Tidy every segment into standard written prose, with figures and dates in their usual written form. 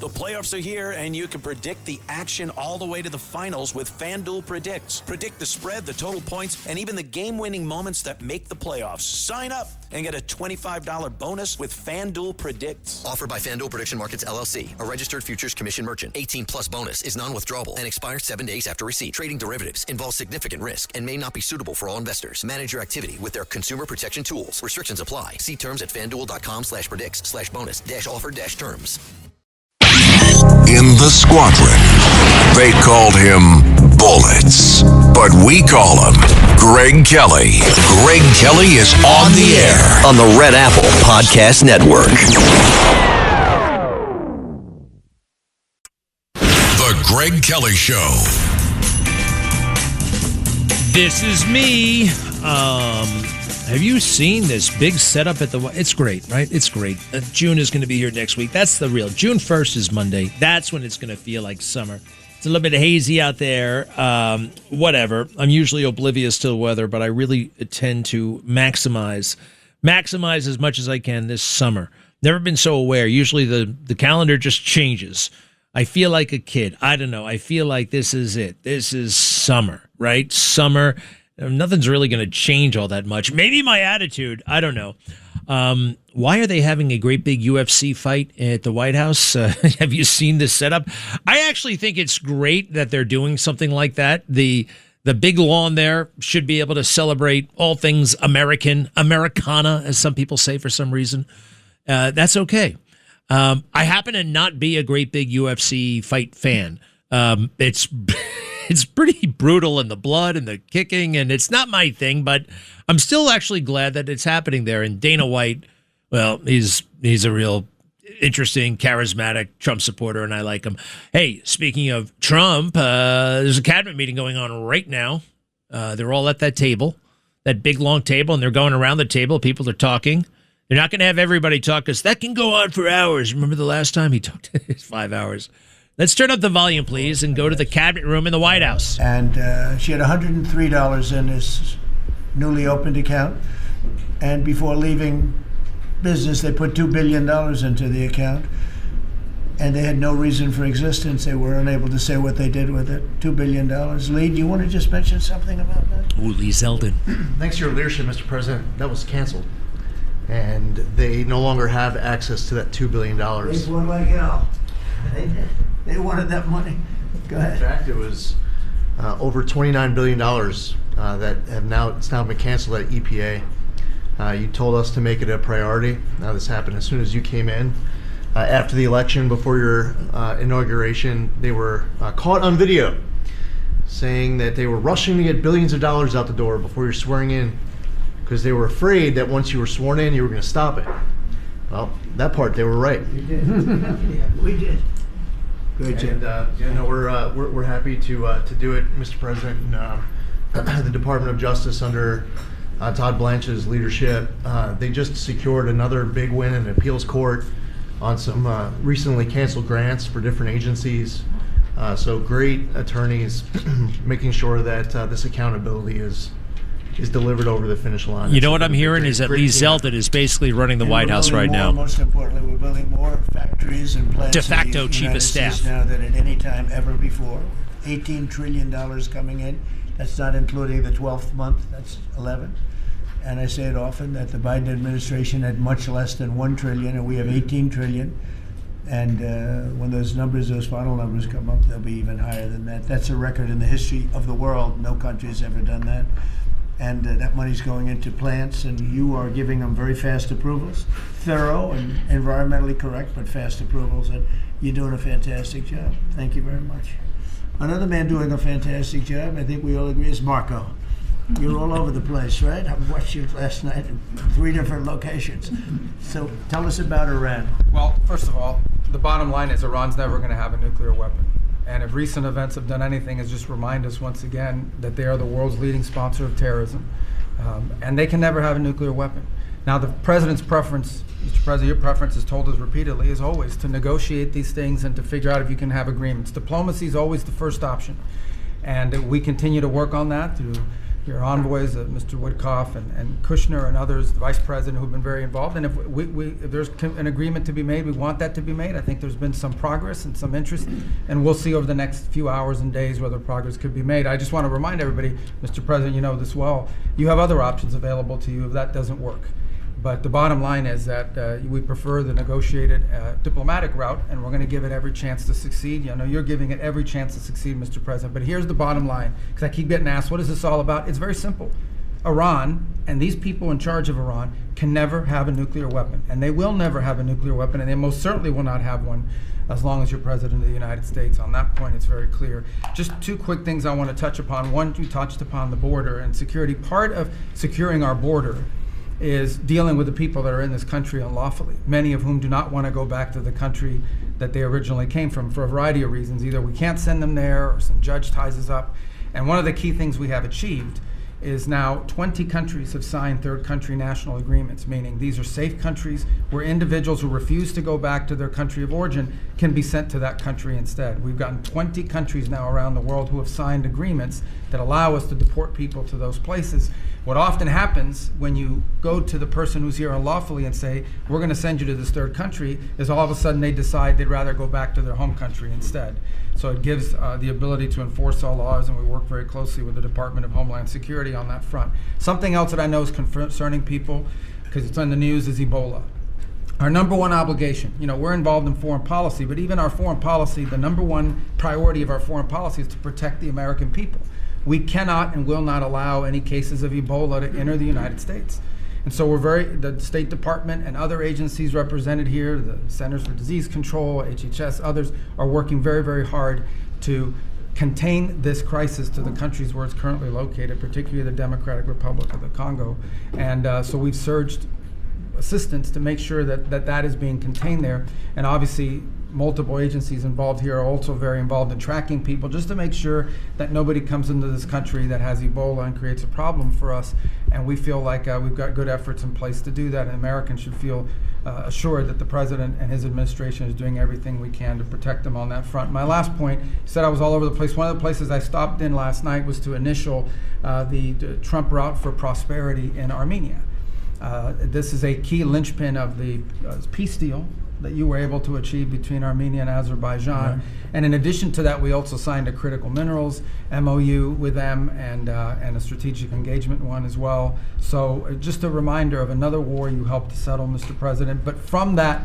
The playoffs are here, and you can predict the action all the way to the finals with FanDuel Predicts. Predict the spread, the total points, and even the game-winning moments that make the playoffs. Sign up and get a $25 bonus with FanDuel Predicts. Offered by FanDuel Prediction Markets, LLC, a registered futures commission merchant. 18-plus bonus is non-withdrawable and expires 7 days after receipt. Trading derivatives involves significant risk and may not be suitable for all investors. Manage your activity with their consumer protection tools. Restrictions apply. See terms at FanDuel.com/predicts/bonus-offer-terms. In the squadron, they called him Bullets, but we call him Greg Kelly. Greg Kelly is on the air On the Red Apple Podcast Network. The Greg Kelly Show. This is me. Have you seen this big setup at the... It's great, right? It's great. June is going to be here next week. That's the real... June 1st is Monday. That's when it's going to feel like summer. It's a little bit hazy out there. Whatever. I'm usually oblivious to the weather, but I really tend to maximize as much as I can this summer. Never been so aware. Usually the calendar just changes. I feel like a kid. I don't know. I feel like this is it. This is summer, right? Summer. Nothing's really going to change all that much. Maybe my attitude. I don't know. Why are they having a great big UFC fight at the White House? Have you seen this setup? I actually think it's great that they're doing something like that. The big lawn there should be able to celebrate all things Americana, as some people say for some reason. That's okay. I happen to not be a great big UFC fight fan. It's pretty brutal in the blood and the kicking, and it's not my thing, but I'm still actually glad that it's happening there. And Dana White, well, he's a real interesting, charismatic Trump supporter, and I like him. Hey, speaking of Trump, there's a cabinet meeting going on right now. They're all at that table, that big, long table, and they're going around the table. People are talking. They're not going to have everybody talk, because that can go on for hours. Remember the last time he talked? 5 hours. Let's turn up the volume, please, and go to the cabinet room in the White House. And she had $103 in this newly opened account. And before leaving business, they put $2 billion into the account. And they had no reason for existence. They were unable to say what they did with it. $2 billion. Lee, do you want to just mention something about that? Ooh, Lee Zeldin. Thanks to your leadership, Mr. President, that was canceled. And they no longer have access to that $2 billion. They won like hell. They wanted that money. Go ahead. In fact, it was over $29 billion that it's now been canceled at EPA. You told us to make it a priority. Now this happened as soon as you came in. After the election, before your inauguration, they were caught on video saying that they were rushing to get billions of dollars out the door before you're swearing in, because they were afraid that once you were sworn in, you were going to stop it. Well, that part they were right. We did. Yeah, we did. Great job. And we're happy to do it, Mr. President. And, the Department of Justice under Todd Blanche's leadership, they just secured another big win in the appeals court on some recently canceled grants for different agencies. So great attorneys making sure that this accountability is delivered over the finish line. You know what I'm hearing is that Lee Zeldin is basically running the White House right now. Most importantly, we're building more factories and plants. De facto chief of staff now than at any time ever before. $18 trillion coming in. That's not including the 12th month. That's 11. And I say it often that the Biden administration had much less than $1 trillion, and we have $18 trillion. And when those final numbers come up, they'll be even higher than that. That's a record in the history of the world. No country's ever done that. And that money's going into plants, and you are giving them very fast approvals, thorough and environmentally correct, but fast approvals, and you're doing a fantastic job. Thank you very much. Another man doing a fantastic job, I think we all agree, is Marco. You're all over the place, right? I watched you last night in 3 different locations. So tell us about Iran. Well, first of all, the bottom line is Iran's never going to have a nuclear weapon. And if recent events have done anything, is just remind us once again that they are the world's leading sponsor of terrorism. And they can never have a nuclear weapon. Now, the president's preference, Mr. President, your preference has told us repeatedly, is always to negotiate these things and to figure out if you can have agreements. Diplomacy is always the first option. And we continue to work on that through your envoys, Mr. Woodcoff and Kushner and others, the vice president, who've been very involved. And if there's an agreement to be made, we want that to be made. I think there's been some progress and some interest, and we'll see over the next few hours and days whether progress could be made. I just want to remind everybody, Mr. President, you know this well, you have other options available to you if that doesn't work. But the bottom line is that we prefer the negotiated diplomatic route, and we're going to give it every chance to succeed. You know, you're giving it every chance to succeed, Mr. President. But here's the bottom line, because I keep getting asked, what is this all about? It's very simple. Iran and these people in charge of Iran can never have a nuclear weapon, and they will never have a nuclear weapon, and they most certainly will not have one as long as you're President of the United States. On that point, it's very clear. Just two quick things I want to touch upon. One, you touched upon the border and security. Part of securing our border is dealing with the people that are in this country unlawfully, many of whom do not want to go back to the country that they originally came from for a variety of reasons. Either we can't send them there or some judge ties us up. And one of the key things we have achieved is now 20 countries have signed third country national agreements, meaning these are safe countries where individuals who refuse to go back to their country of origin can be sent to that country instead. We've gotten 20 countries now around the world who have signed agreements that allow us to deport people to those places. What often happens when you go to the person who's here unlawfully and say, we're going to send you to this third country, is all of a sudden they decide they'd rather go back to their home country instead. So it gives the ability to enforce all laws, and we work very closely with the Department of Homeland Security on that front. Something else that I know is concerning people, because it's on the news, is Ebola. Our number one obligation, you know, we're involved in foreign policy, but even our foreign policy, the number one priority of our foreign policy is to protect the American people. We cannot and will not allow any cases of Ebola to enter the United States. And so the State Department and other agencies represented here, the Centers for Disease Control, HHS, others, are working very, very hard to contain this crisis to the countries where it's currently located, particularly the Democratic Republic of the Congo. And so we've surged assistance to make sure that is being contained there. And obviously, multiple agencies involved here are also very involved in tracking people, just to make sure that nobody comes into this country that has Ebola and creates a problem for us. And we feel like we've got good efforts in place to do that, and Americans should feel assured that the President and his administration is doing everything we can to protect them on that front. My last point, you said I was all over the place. One of the places I stopped in last night was to initial the Trump Route for Prosperity in Armenia. This is a key linchpin of the peace deal that you were able to achieve between Armenia and Azerbaijan. Right. And in addition to that, we also signed a critical minerals MOU with them and a strategic engagement one as well. So just a reminder of another war you helped to settle, Mr. President. But from that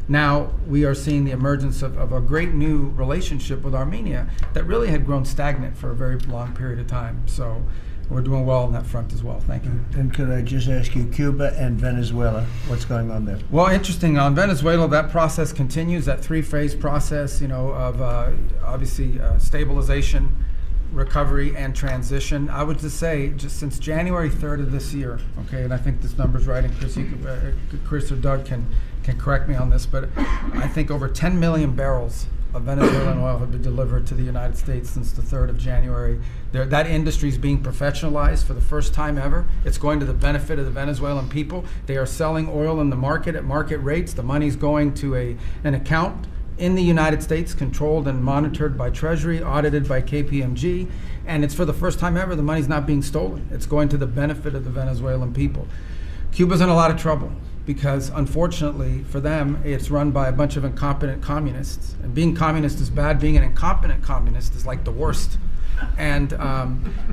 now we are seeing the emergence of a great new relationship with Armenia that really had grown stagnant for a very long period of time. So we're doing well on that front as well. Thank you. And could I just ask you, Cuba and Venezuela, what's going on there? Well, interesting. On Venezuela, that process continues, that three-phase process, you know, of obviously stabilization, recovery, and transition. I would just say, just since January 3rd of this year, okay, and I think this number's right, and Chris or Doug can correct me on this, but I think over 10 million barrels of Venezuelan oil have been delivered to the United States since the 3rd of January. That industry is being professionalized for the first time ever. It's going to the benefit of the Venezuelan people. They are selling oil in the market at market rates. The money's going to an account in the United States, controlled and monitored by Treasury, audited by KPMG, and it's for the first time ever the money's not being stolen. It's going to the benefit of the Venezuelan people. Cuba's in a lot of trouble, because unfortunately for them, it's run by a bunch of incompetent communists. And being communist is bad. Being an incompetent communist is like the worst. And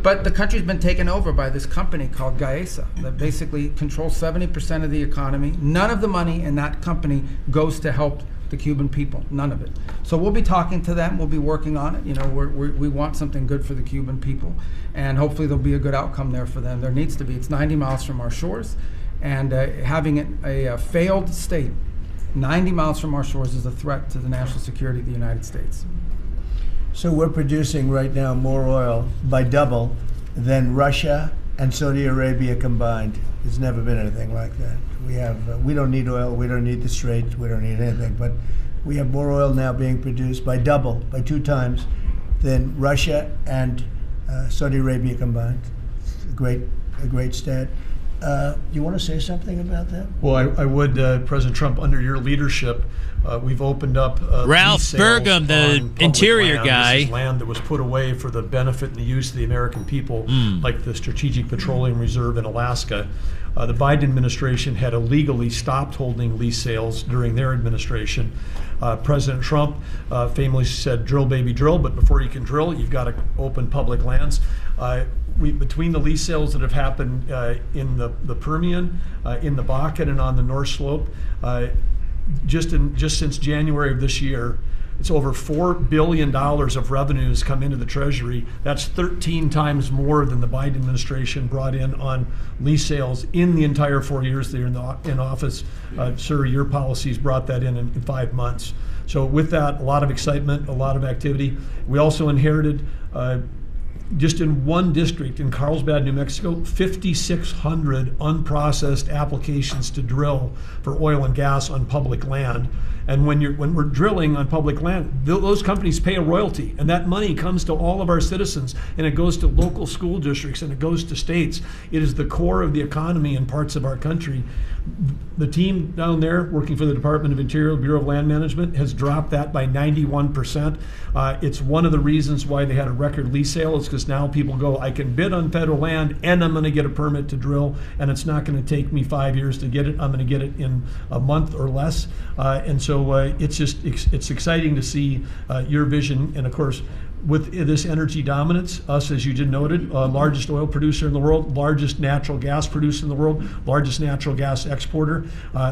but the country's been taken over by this company called Gaesa that basically controls 70% of the economy. None of the money in that company goes to help the Cuban people, none of it. So we'll be talking to them. We'll be working on it. You know, we want something good for the Cuban people, and hopefully there'll be a good outcome there for them. There needs to be. It's 90 miles from our shores. And having a failed state 90 miles from our shores is a threat to the national security of the United States. So we're producing right now more oil by double than Russia and Saudi Arabia combined. There's never been anything like that. We don't need oil, we don't need the Straits, we don't need anything, but we have more oil now being produced by 2 times than Russia and Saudi Arabia combined. It's a great stat. You want to say something about that? Well, I would, President Trump, under your leadership, We've opened up Ralph lease sales Burgum, the on public interior land. guy. This is land that was put away for the benefit and the use of the American people, like the Strategic Petroleum Reserve in Alaska. The Biden administration had illegally stopped holding lease sales during their administration. President Trump famously said, "Drill, baby, drill," but before you can drill, you've got to open public lands. Between the lease sales that have happened in the Permian, in the Bakken, and on the North Slope, just since January of this year, it's over $4 billion of revenues come into the Treasury. That's 13 times more than the Biden administration brought in on lease sales in the entire 4 years they're in office. Sir, your policies brought that in 5 months. So with that, a lot of excitement, a lot of activity. We also inherited just in one district in Carlsbad, New Mexico, 5,600 unprocessed applications to drill for oil and gas on public land. And when we're drilling on public land, those companies pay a royalty, and that money comes to all of our citizens, and it goes to local school districts, and it goes to states. It is the core of the economy in parts of our country. The team down there working for the Department of Interior, Bureau of Land Management, has dropped that by 91%. It's one of the reasons why they had a record lease sale, is because now people go, I can bid on federal land and I'm going to get a permit to drill, and it's not going to take me 5 years to get it. I'm going to get it in a month or less. And so it's exciting to see your vision. And of course, with this energy dominance, us, as you just noted, largest oil producer in the world, largest natural gas producer in the world, largest natural gas exporter.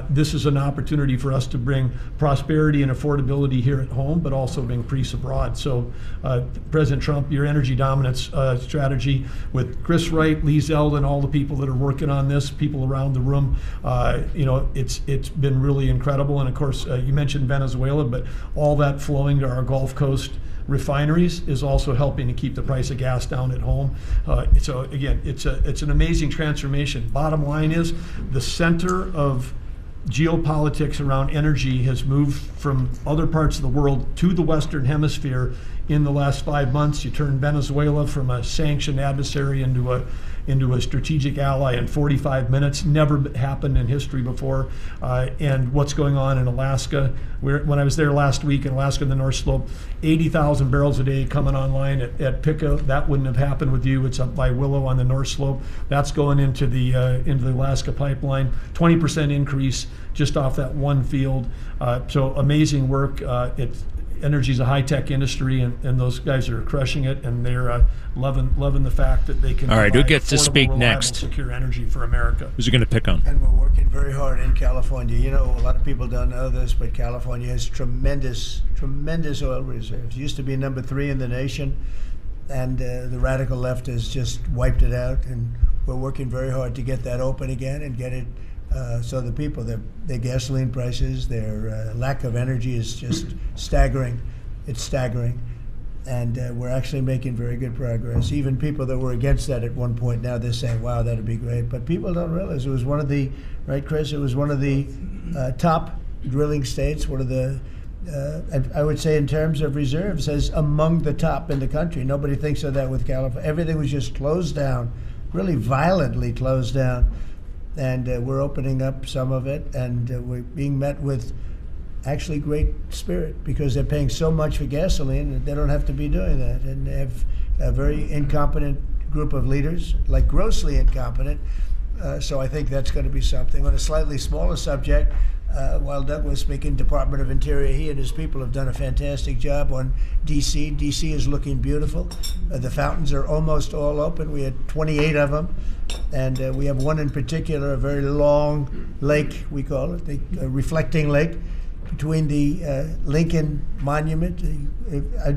This is an opportunity for us to bring prosperity and affordability here at home, but also bring peace abroad. So President Trump, your energy dominance strategy with Chris Wright, Lee Zeldin, all the people that are working on this, people around the room, it's been really incredible. And of course, you mentioned Venezuela, but all that flowing to our Gulf Coast refineries is also helping to keep the price of gas down at home. So again, it's an amazing transformation. Bottom line is, the center of geopolitics around energy has moved from other parts of the world to the Western Hemisphere in the last 5 months. You turn Venezuela from a sanctioned adversary into a strategic ally in 45 minutes. Never happened in history before. And what's going on in Alaska, when I was there last week in Alaska, the North Slope, 80,000 barrels a day coming online at Pico. That wouldn't have happened with you. It's up by Willow on the North Slope. That's going into the Alaska pipeline. 20% increase just off that one field. So amazing work. Energy is a high-tech industry, and those guys are crushing it, and they're loving the fact that they can. All right, who provide gets to affordable, speak reliable, next? Secure energy for America. Who's it going to pick on? And we're working very hard in California. You know, a lot of people don't know this, but California has tremendous oil reserves. It used to be number 3 in the nation, and the radical left has just wiped it out. And we're working very hard to get that open again and get it so the people, their gasoline prices, their lack of energy is just staggering. It's staggering. And we're actually making very good progress. Even people that were against that at one point, now they're saying, wow, that'd be great. But people don't realize it was one of the, right, Chris? It was one of the top drilling states, one of the, I would say in terms of reserves, as among the top in the country. Nobody thinks of that with California. Everything was just closed down, really violently closed down. And we're opening up some of it, and we're being met with actually great spirit, because they're paying so much for gasoline that they don't have to be doing that. And they have a very incompetent group of leaders, like grossly incompetent. So I think that's going to be something. On a slightly smaller subject, while Doug was speaking, Department of Interior, he and his people have done a fantastic job on D.C. D.C. is looking beautiful. The fountains are almost all open. We had 28 of them. And we have one in particular, a very long lake, we call it, the reflecting lake, between the Lincoln Monument.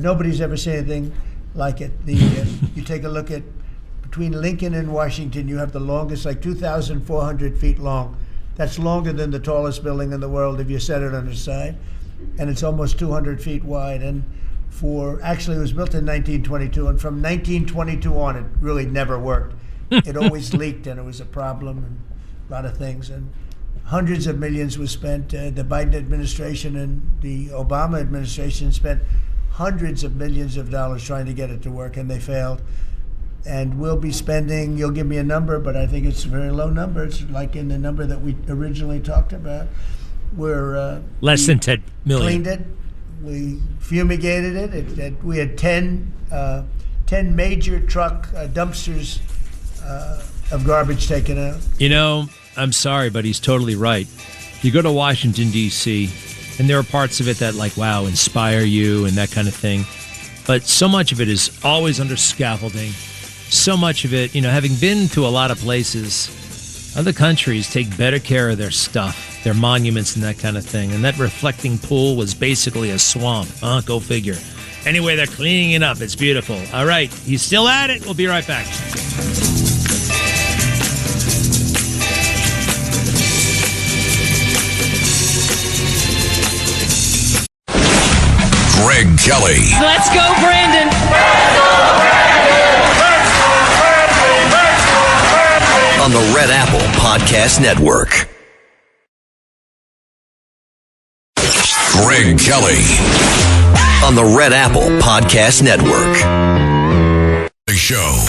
Nobody's ever seen anything like it. You take a look at, between Lincoln and Washington, you have the longest, like 2,400 feet long. That's longer than the tallest building in the world if you set it on its side. And it's almost 200 feet wide. And actually it was built in 1922, and from 1922 on, it really never worked. It always leaked, and it was a problem, and a lot of things. And hundreds of millions was spent. The Biden administration and the Obama administration spent hundreds of millions of dollars trying to get it to work, and they failed. And we'll be spending, you'll give me a number, but I think it's a very low number. It's like in the number that we originally talked about. We're Less than 10 million. Cleaned it. We fumigated it. We had 10 major truck dumpsters of garbage taken out. You know, I'm sorry, but he's totally right. You go to Washington, D.C., and there are parts of it that, like, wow, inspire you and that kind of thing. But so much of it is always under scaffolding. So much of it, having been to a lot of places, other countries take better care of their stuff, their monuments and that kind of thing. And that reflecting pool was basically a swamp. Go figure. Anyway, they're cleaning it up. It's beautiful. All right, he's still at it. We'll be right back. Greg Kelly. Let's go, Brandon. On the Red Apple Podcast Network. Greg Kelly. On the Red Apple Podcast Network. The show.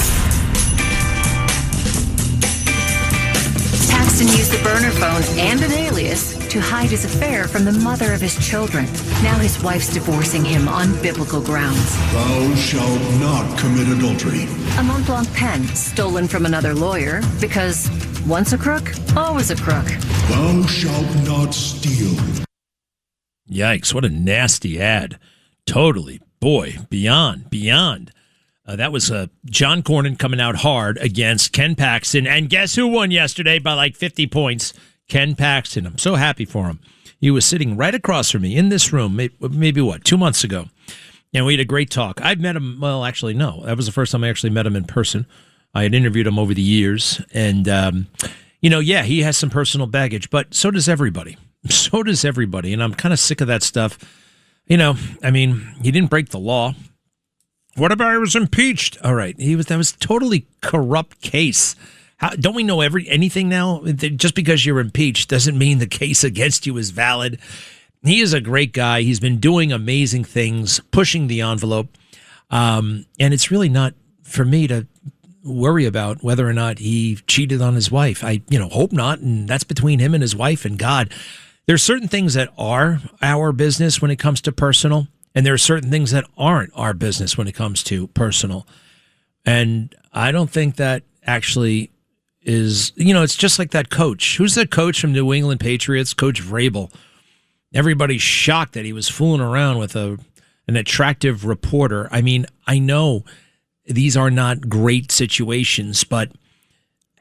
Paxton used the burner phone and an alias to hide his affair from the mother of his children. Now his wife's divorcing him on biblical grounds. Thou shalt not commit adultery. A Mont-Blanc pen stolen from another lawyer because once a crook, always a crook. Thou shalt not steal. Yikes, what a nasty ad. Totally. Boy, beyond. That was John Cornyn coming out hard against Ken Paxton. And guess who won yesterday by like 50 points? Ken Paxton. I'm so happy for him. He was sitting right across from me in this room, maybe 2 months ago. And we had a great talk. I've met him, well, actually, no. That was the first time I actually met him in person. I had interviewed him over the years. And, he has some personal baggage, but so does everybody. And I'm kind of sick of that stuff. He didn't break the law. What about he was impeached? All right, that was totally corrupt case. Don't we know anything now? Just because you're impeached doesn't mean the case against you is valid. He is a great guy. He's been doing amazing things, pushing the envelope. And it's really not for me to worry about whether or not he cheated on his wife. I hope not. And that's between him and his wife and God. There's certain things that are our business when it comes to personal. And there are certain things that aren't our business when it comes to personal. And I don't think that actually is, it's just like that coach. Who's that coach from New England Patriots? Coach Vrabel. Everybody's shocked that he was fooling around with an attractive reporter. I mean, I know these are not great situations, but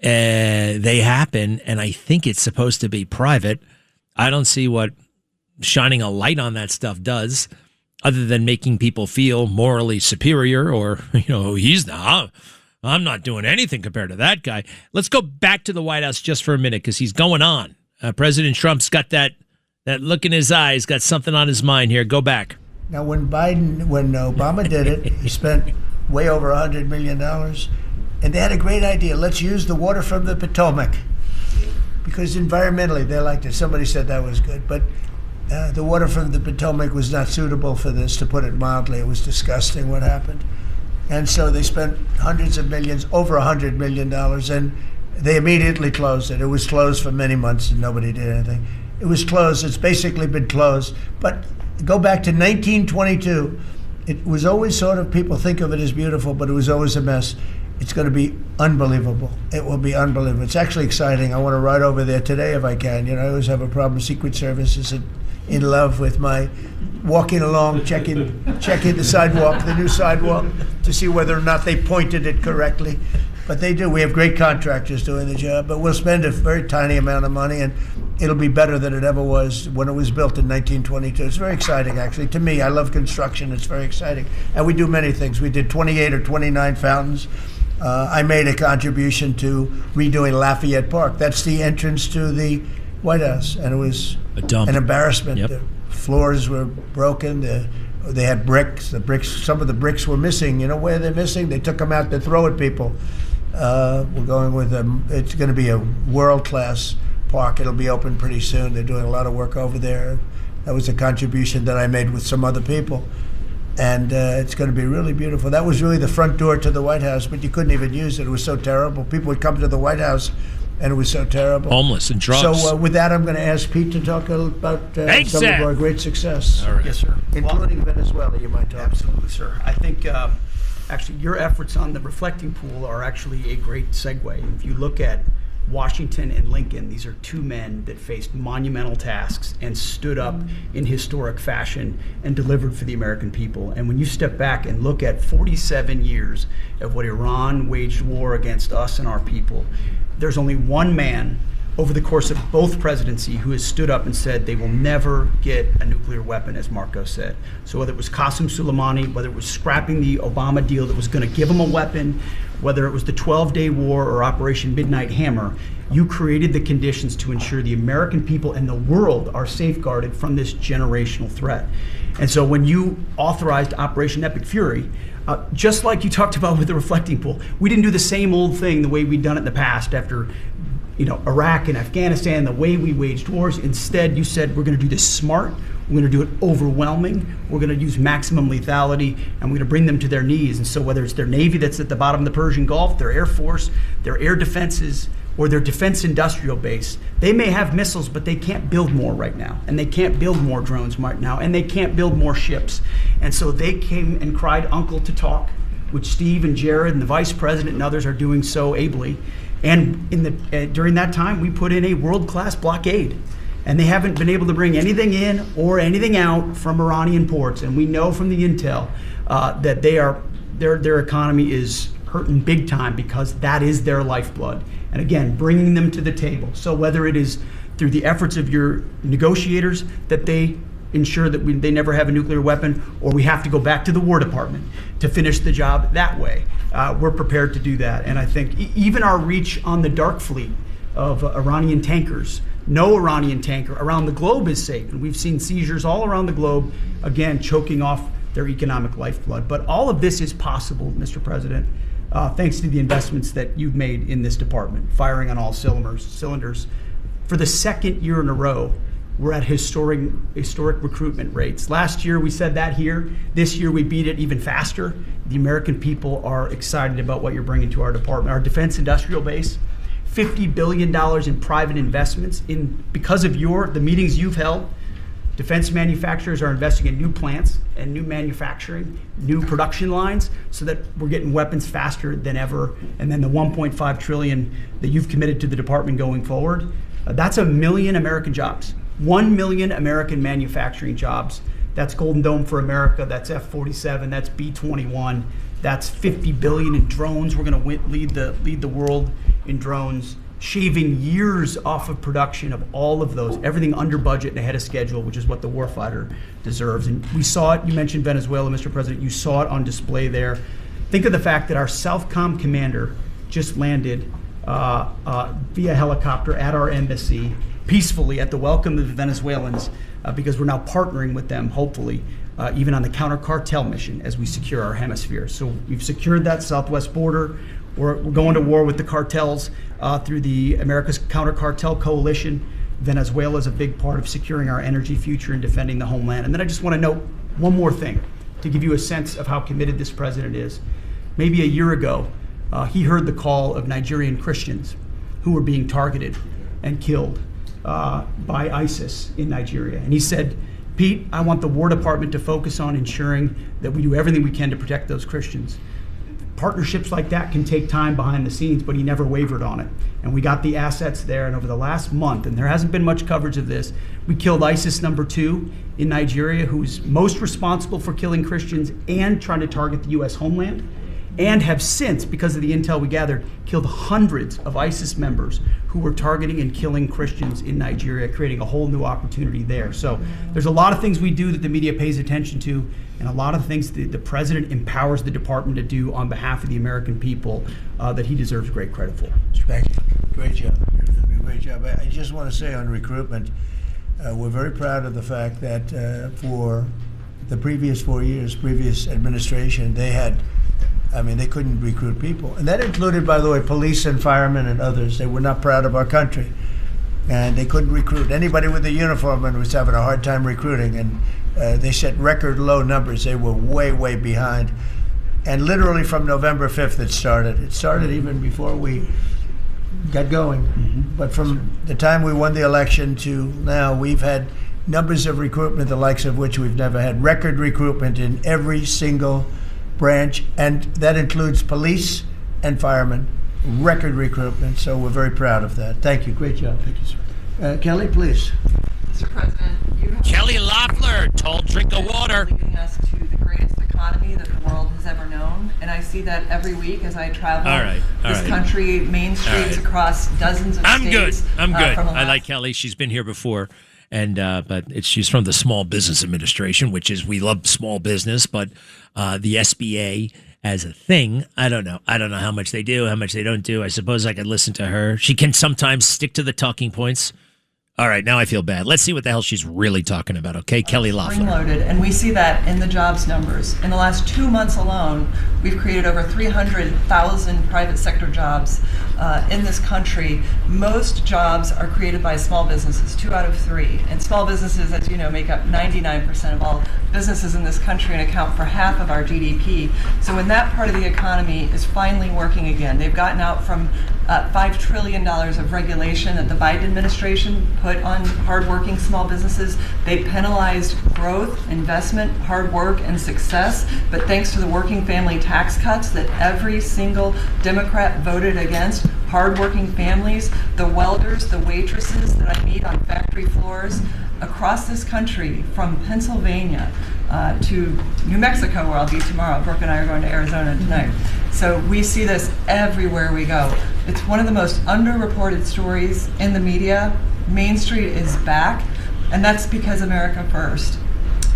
they happen, and I think it's supposed to be private. I don't see what shining a light on that stuff does, other than making people feel morally superior or, I'm not doing anything compared to that guy. Let's go back to the White House just for a minute because he's going on. President Trump's got that look in his eyes, got something on his mind here. Go back. Now, when Obama did it, he spent way over $100 million, and they had a great idea. Let's use the water from the Potomac because environmentally they liked it. Somebody said that was good, but the water from the Potomac was not suitable for this, to put it mildly. It was disgusting what happened. And so they spent hundreds of millions, over $100 million, and they immediately closed it. It was closed for many months and nobody did anything. It was closed. It's basically been closed. But go back to 1922. It was always sort of, people think of it as beautiful, but it was always a mess. It's going to be unbelievable. It will be unbelievable. It's actually exciting. I want to ride over there today if I can. I always have a problem. Secret Service is in love with my walking along, checking the sidewalk, the new sidewalk, to see whether or not they pointed it correctly. But they do. We have great contractors doing the job, but we'll spend a very tiny amount of money, and it'll be better than it ever was when it was built in 1922. It's very exciting, actually. To me, I love construction. It's very exciting. And we do many things. We did 28 or 29 fountains. I made a contribution to redoing Lafayette Park. That's the entrance to the White House, and it was an embarrassment. Yep. The floors were broken. They had bricks. Some of the bricks were missing. Where they're missing? They took them out to throw at people. We're going with them. It's going to be a world-class park. It'll be open pretty soon. They're doing a lot of work over there. That was a contribution that I made with some other people. And it's going to be really beautiful. That was really the front door to the White House, but you couldn't even use it. It was so terrible. People would come to the White House and it was so terrible. Homeless and drunks. So with that, I'm going to ask Pete to talk about Thanks, some Zach. of our great success. All right. Yes, sir. Including Venezuela, you might talk. Absolutely, sir. I think actually your efforts on the reflecting pool are actually a great segue. If you look at Washington and Lincoln, these are two men that faced monumental tasks and stood up in historic fashion and delivered for the American people. And when you step back and look at 47 years of what Iran waged war against us and our people, there's only one man over the course of both presidency who has stood up and said they will never get a nuclear weapon, as Marco said. So whether it was Qasem Soleimani, whether it was scrapping the Obama deal that was going to give them a weapon, whether it was the 12-day war or Operation Midnight Hammer, you created the conditions to ensure the American people and the world are safeguarded from this generational threat. And so when you authorized Operation Epic Fury, just like you talked about with the reflecting pool, we didn't do the same old thing the way we'd done it in the past after Iraq and Afghanistan, the way we waged wars. Instead, you said, we're going to do this smart, we're going to do it overwhelming, we're going to use maximum lethality, and we're going to bring them to their knees. And so whether it's their Navy that's at the bottom of the Persian Gulf, their Air Force, their air defenses, or their defense industrial base, they may have missiles, but they can't build more right now, and they can't build more drones right now, and they can't build more ships. And so they came and cried uncle to talk, which Steve and Jared and the vice president and others are doing so ably. And during that time, we put in a world-class blockade. And they haven't been able to bring anything in or anything out from Iranian ports. And we know from the intel that their economy is hurting big time because that is their lifeblood. And again, bringing them to the table. So whether it is through the efforts of your negotiators that they ensure that they never have a nuclear weapon, or we have to go back to the War Department to finish the job that way, we're prepared to do that. And I think even our reach on the dark fleet of Iranian tankers, no Iranian tanker around the globe is safe. And we've seen seizures all around the globe, again, choking off their economic lifeblood. But all of this is possible, Mr. President, thanks to the investments that you've made in this department, firing on all cylinders. For the second year in a row, we're at historic recruitment rates. Last year, we said that here. This year, we beat it even faster. The American people are excited about what you're bringing to our department. Our defense industrial base, $50 billion in private investments. Because of the meetings you've held, defense manufacturers are investing in new plants and new manufacturing, new production lines, so that we're getting weapons faster than ever. And then the $1.5 trillion that you've committed to the department going forward, that's 1 million American jobs. 1 million American manufacturing jobs. That's Golden Dome for America. That's F-47. That's B-21. That's $50 billion in drones. We're going to lead the world in drones, shaving years off of production of all of those, everything under budget and ahead of schedule, which is what the warfighter deserves. And we saw it. You mentioned Venezuela, Mr. President. You saw it on display there. Think of the fact that our Southcom commander just landed via helicopter at our embassy peacefully at the welcome of the Venezuelans, because we're now partnering with them, hopefully, even on the counter-cartel mission as we secure our hemisphere. So we've secured that southwest border. We're going to war with the cartels through the America's Counter-Cartel Coalition. Venezuela is a big part of securing our energy future and defending the homeland. And then I just want to note one more thing to give you a sense of how committed this president is. Maybe a year ago, he heard the call of Nigerian Christians who were being targeted and killed by ISIS in Nigeria. And he said, Pete, I want the War Department to focus on ensuring that we do everything we can to protect those Christians. Partnerships like that can take time behind the scenes, but he never wavered on it. And we got the assets there, and over the last month, and there hasn't been much coverage of this, we killed ISIS #2 in Nigeria, who's most responsible for killing Christians and trying to target the U.S. homeland, and have since, because of the intel we gathered, killed hundreds of ISIS members who were targeting and killing Christians in Nigeria, creating a whole new opportunity there. So there's a lot of things we do that the media pays attention to, and a lot of things the president empowers the department to do on behalf of the American people that he deserves great credit for. Thank you. Great job. You're doing a great job. I just want to say on recruitment, we're very proud of the fact that for the previous 4 years, previous administration, they couldn't recruit people. And that included, by the way, police and firemen and others. They were not proud of our country. And they couldn't recruit. Anybody with a uniform and was having a hard time recruiting. And they set record low numbers. They were way, way behind. And literally from November 5th it started. It started even before we got going. But from the time we won the election to now, we've had numbers of recruitment, the likes of which we've never had. Record recruitment in every single branch, and that includes police and firemen. Record recruitment, so we're very proud of that. Thank you. Great job. Thank you, sir. Kelly, please. Mr. President, you have Kelly Loeffler, tall drink of water. leading us to the greatest economy that the world has ever known, and I see that every week as I travel this country, main streets across dozens of states. I'm good. From I like Kelly. She's been here before, and but she's from the Small Business Administration, which is, we love small business, but the SBA as a thing, I don't know how much they do, how much they don't do. I suppose I could listen to her. She can sometimes stick to the talking points. All right, now I feel bad. Let's see what the hell she's really talking about, okay? Kelly Loeffler. Spring-loaded, and we see that in the jobs numbers. In the last 2 months alone, we've created over 300,000 private sector jobs in this country. Most jobs are created by small businesses, 2 out of 3. And small businesses, as you know, make up 99% of all businesses in this country and account for half of our GDP. So when that part of the economy is finally working again, they've gotten out from $5 trillion of regulation that the Biden administration put on hardworking small businesses. They penalized growth, investment, hard work, and success. But thanks to the working family tax cuts that every single Democrat voted against, hardworking families, the welders, the waitresses that I meet on factory floors across this country, from Pennsylvania to New Mexico, where I'll be tomorrow. Brooke and I are going to Arizona tonight. So we see this everywhere we go. It's one of the most underreported stories in the media. Main Street is back, and that's because America first.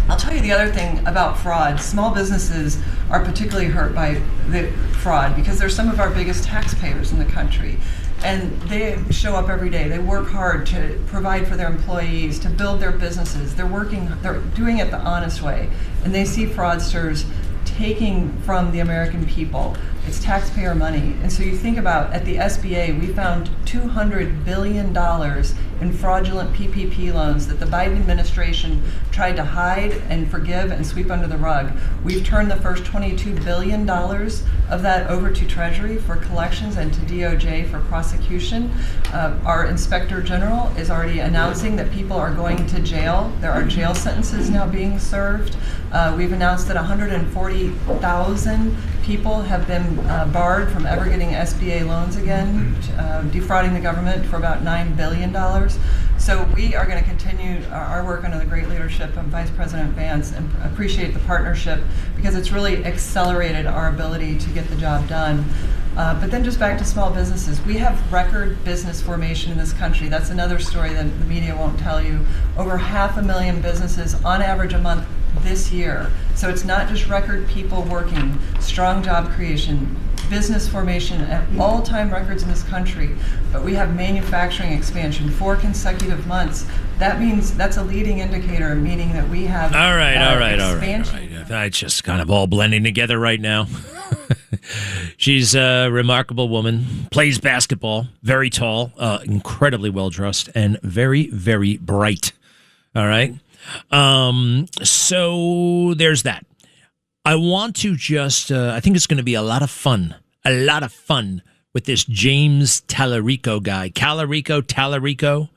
I'll tell you the other thing about fraud. Small businesses are particularly hurt by the fraud because they're some of our biggest taxpayers in the country. And they show up every day. They work hard to provide for their employees, to build their businesses. They're doing it the honest way. And they see fraudsters taking from the American people. It's taxpayer money. And so you think about, at the SBA, we found $200 billion in fraudulent PPP loans that the Biden administration tried to hide and forgive and sweep under the rug. We've turned the first $22 billion of that over to Treasury for collections and to DOJ for prosecution. Our Inspector General is already announcing that people are going to jail. There are jail sentences now being served. We've announced that 140,000 people have been barred from ever getting SBA loans again, defrauding the government for about $9 billion. So we are going to continue our work under the great leadership of Vice President Vance and appreciate the partnership because it's really accelerated our ability to get the job done. But then just back to small businesses. We have record business formation in this country. That's another story that the media won't tell you. Over 500,000 businesses on average a month this year. So it's not just record people working, strong job creation, business formation at all-time records in this country, but we have manufacturing expansion 4 consecutive months. That means that's a leading indicator, meaning that we have all right. It's just kind of all blending together right now. She's a remarkable woman, plays basketball, very tall, incredibly well-dressed, and very, very bright. All right? So there's that. I want to just, I think it's going to be a lot of fun with this James Tallarico guy. Tallarico,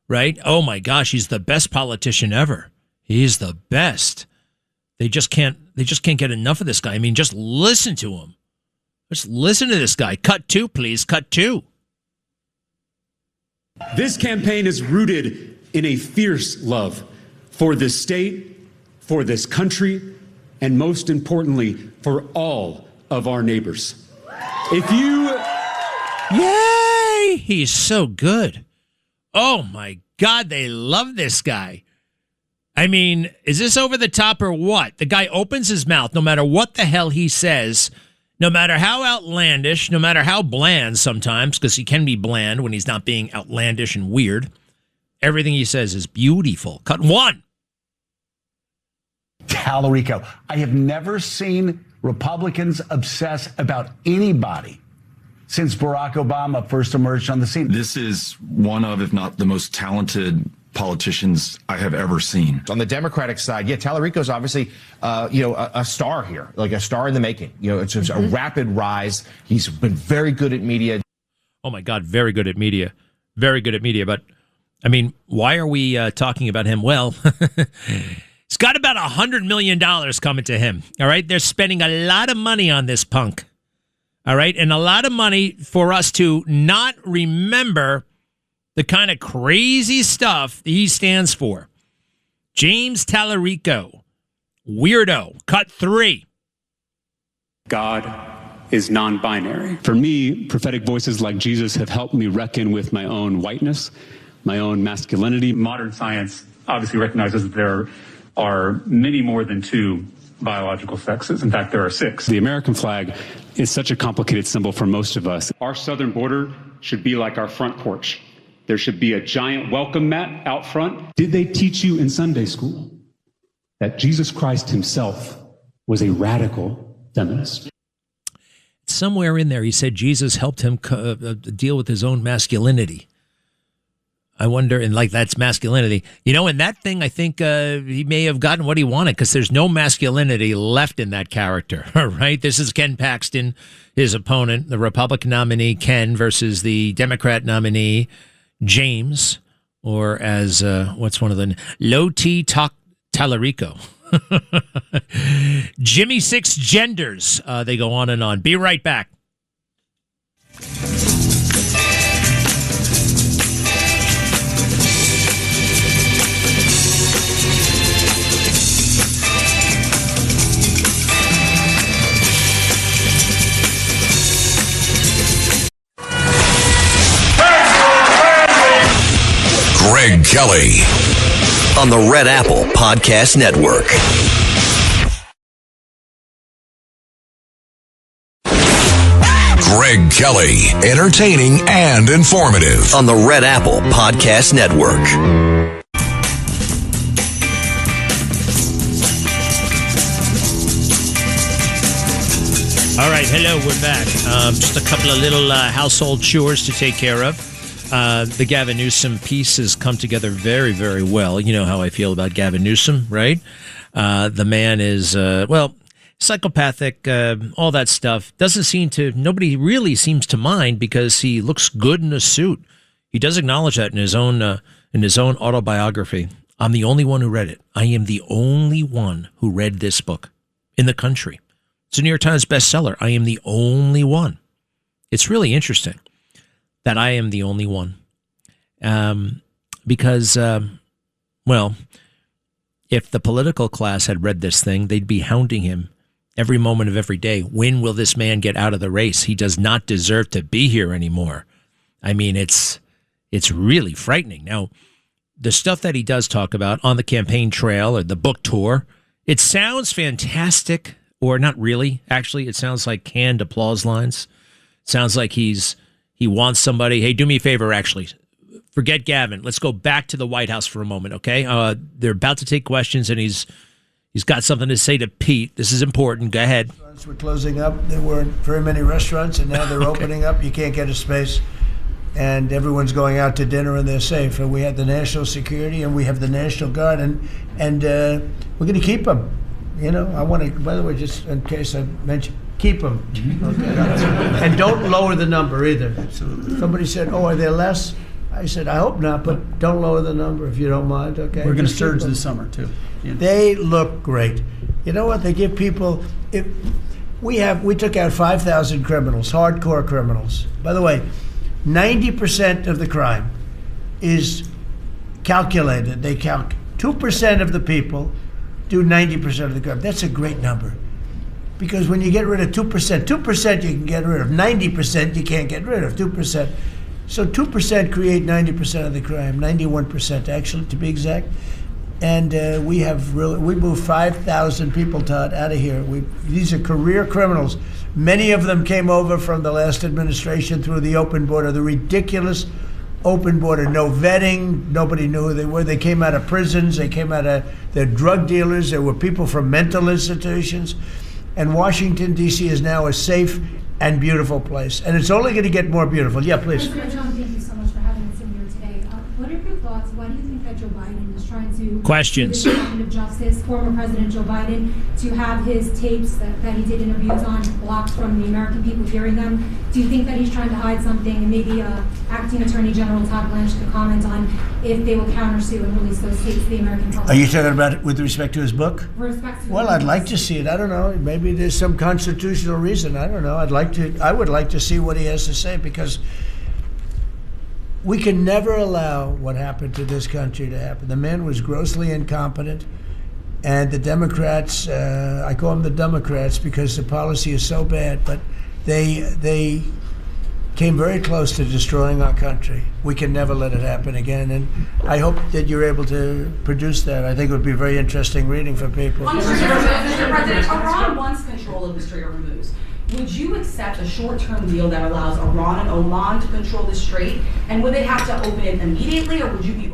right? Oh my gosh, he's the best politician ever. He's the best. They just can't get enough of this guy. I mean, just listen to him. Just listen to this guy. Cut 2, please. Cut 2. This campaign is rooted in a fierce love for this state, for this country, and most importantly, for all of our neighbors. Yay! He's so good. Oh my God, they love this guy. I mean, is this over the top or what? The guy opens his mouth no matter what the hell he says, no matter how outlandish, no matter how bland sometimes, because he can be bland when he's not being outlandish and weird. Everything he says is beautiful. Cut 1. Tallarico. I have never seen Republicans obsess about anybody since Barack Obama first emerged on the scene. This is one of, if not the most talented politicians I have ever seen. On the Democratic side, Tallarico's obviously, a star here, like a star in the making. It's just a rapid rise. He's been very good at media. Oh, my God, very good at media. Very good at media. But, I mean, why are we talking about him? Well, he's got about $100 million coming to him, all right? They're spending a lot of money on this punk, all right? And a lot of money for us to not remember the kind of crazy stuff he stands for. James Tallarico, weirdo, cut 3. God is non-binary. For me, prophetic voices like Jesus have helped me reckon with my own whiteness, my own masculinity. Modern science obviously recognizes that there are many more than 2 biological sexes. In fact, there are 6. The American flag is such a complicated symbol for most of us. Our southern border should be like our front porch. There should be a giant welcome mat out front. Did they teach you in Sunday school that Jesus Christ himself was a radical feminist? Somewhere in there, he said Jesus helped him deal with his own masculinity. I wonder, and like that's masculinity. You know, in that thing, I think he may have gotten what he wanted because there's no masculinity left in that character, right? This is Ken Paxton, his opponent, the Republican nominee, Ken, versus the Democrat nominee, James, or as, what's one of the, Loti Tallarico. Jimmy Six Genders. They go on and on. Be right back. Greg Kelly on the Red Apple Podcast Network. Greg Kelly, entertaining and informative on the Red Apple Podcast Network. All right, hello, we're back. Just a couple of little household chores to take care of. The Gavin Newsom piece has come together very, very well. You know how I feel about Gavin Newsom, right? The man is, psychopathic, all that stuff. Nobody really seems to mind because he looks good in a suit. He does acknowledge that in his own autobiography. I'm the only one who read it. I am the only one who read this book in the country. It's a New York Times bestseller. I am the only one. It's really interesting that I am the only one. Because, if the political class had read this thing, they'd be hounding him every moment of every day. When will this man get out of the race? He does not deserve to be here anymore. I mean, it's really frightening. Now, the stuff that he does talk about on the campaign trail or the book tour, it sounds fantastic, or not really. Actually, it sounds like canned applause lines. It sounds like he wants somebody, hey, do me a favor, actually. Forget Gavin. Let's go back to the White House for a moment, okay? They're about to take questions, and he's got something to say to Pete. This is important. Go ahead. Restaurants were closing up. There weren't very many restaurants, and now they're opening up. You can't get a space, and everyone's going out to dinner, and they're safe. And we have the national security, and we have the National Guard, and we're going to keep them. You know, I want to, by the way, just in case I mentioned, keep them. Okay. And don't lower the number either. Absolutely. Somebody said, are there less? I said, I hope not, but don't lower the number if you don't mind, okay? We're going to surge this summer, too. Yeah. They look great. You know what? They give people... We took out 5,000 criminals, hardcore criminals. By the way, 90% of the crime is calculated. 2% of the people do 90% of the crime. That's a great number. Because when you get rid of 2% you can get rid of. 90% you can't get rid of, 2%. So 2% create 90% of the crime, 91% actually, to be exact. And we moved 5,000 people, Todd, out of here. These are career criminals. Many of them came over from the last administration through the open border, the ridiculous open border, no vetting, nobody knew who they were. They came out of prisons, they're drug dealers, there were people from mental institutions. And Washington, D.C. is now a safe and beautiful place. And it's only going to get more beautiful. Yeah, please. President Trump, thank you so much for having us in here today. What are your thoughts? Why do you think that Joe Biden is trying to Questions. the Department of Justice, former President Joe Biden, to have his tapes that he did interviews on blocked from the American people hearing them. Do you think that he's trying to hide something? And maybe Acting Attorney General Todd Blanche could comment on if they will countersue and release those tapes to the American public. Are you talking about it with respect to his book? With respect to Well, I'd like to see it. I don't know. Maybe there's some constitutional reason. I don't know. I would like to see what he has to say, because we can never allow what happened to this country to happen. The man was grossly incompetent, and the Democrats, I call them the Democrats because the policy is so bad, but they came very close to destroying our country. We can never let it happen again, and I hope that you're able to produce that. I think it would be very interesting reading for people. Mr. President, Iran wants control of the Strait of Hormuz. Would you accept a short-term deal that allows Iran and Oman to control the strait? And would they have to open it immediately, or would you be?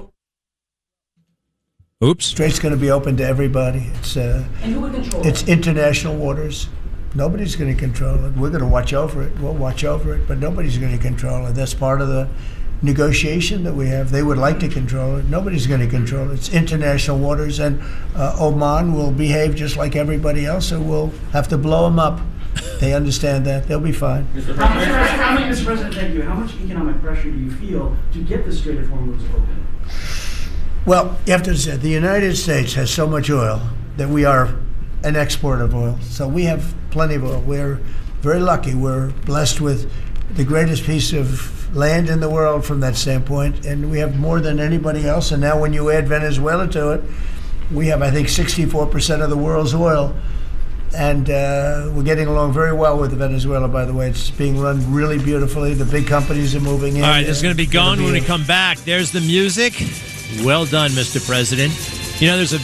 Oops. Strait's going to be open to everybody. And who would control it? It's international waters. Nobody's going to control it. We're going to watch over it. We'll watch over it, but nobody's going to control it. That's part of the negotiation that we have. They would like to control it. Nobody's going to control it. It's international waters, and Oman will behave just like everybody else, so we'll have to blow them up. They understand that. They'll be fine. Mr. President, thank you. How much economic pressure do you feel to get the Strait of Hormuz open? Well, you have to say, the United States has so much oil that we are an exporter of oil. So we have plenty of oil. We're very lucky. We're blessed with the greatest piece of land in the world from that standpoint, and we have more than anybody else. And now when you add Venezuela to it, we have, I think, 64% of the world's oil. And we're getting along very well with Venezuela, by the way. It's being run really beautifully. The big companies are moving in. All right, this is going to be going when we come back. There's the music. Well done, Mr. President. You know, there's a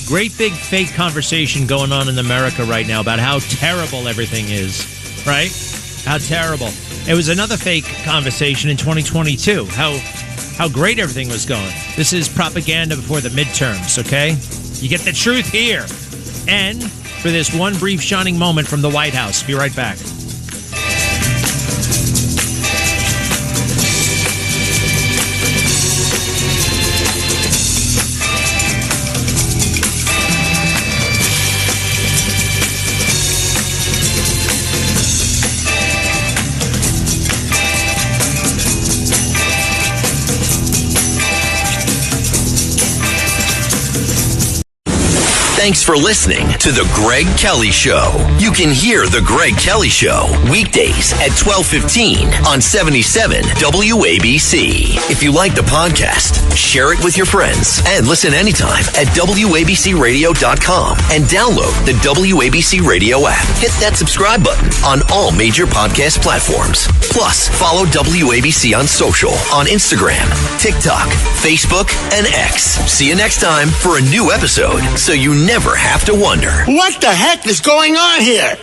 great big fake conversation going on in America right now about how terrible everything is, right? How terrible. It was another fake conversation in 2022, how great everything was going. This is propaganda before the midterms, okay? You get the truth here. And for this one brief shining moment from the White House. Be right back. Thanks for listening to The Greg Kelly Show. You can hear The Greg Kelly Show weekdays at 12:15 on 77 WABC. If you like the podcast, share it with your friends and listen anytime at WABCRadio.com and download the WABC Radio app. Hit that subscribe button on all major podcast platforms. Plus, follow WABC on social on Instagram, TikTok, Facebook, and X. See you next time for a new episode so you never have to wonder. What the heck is going on here?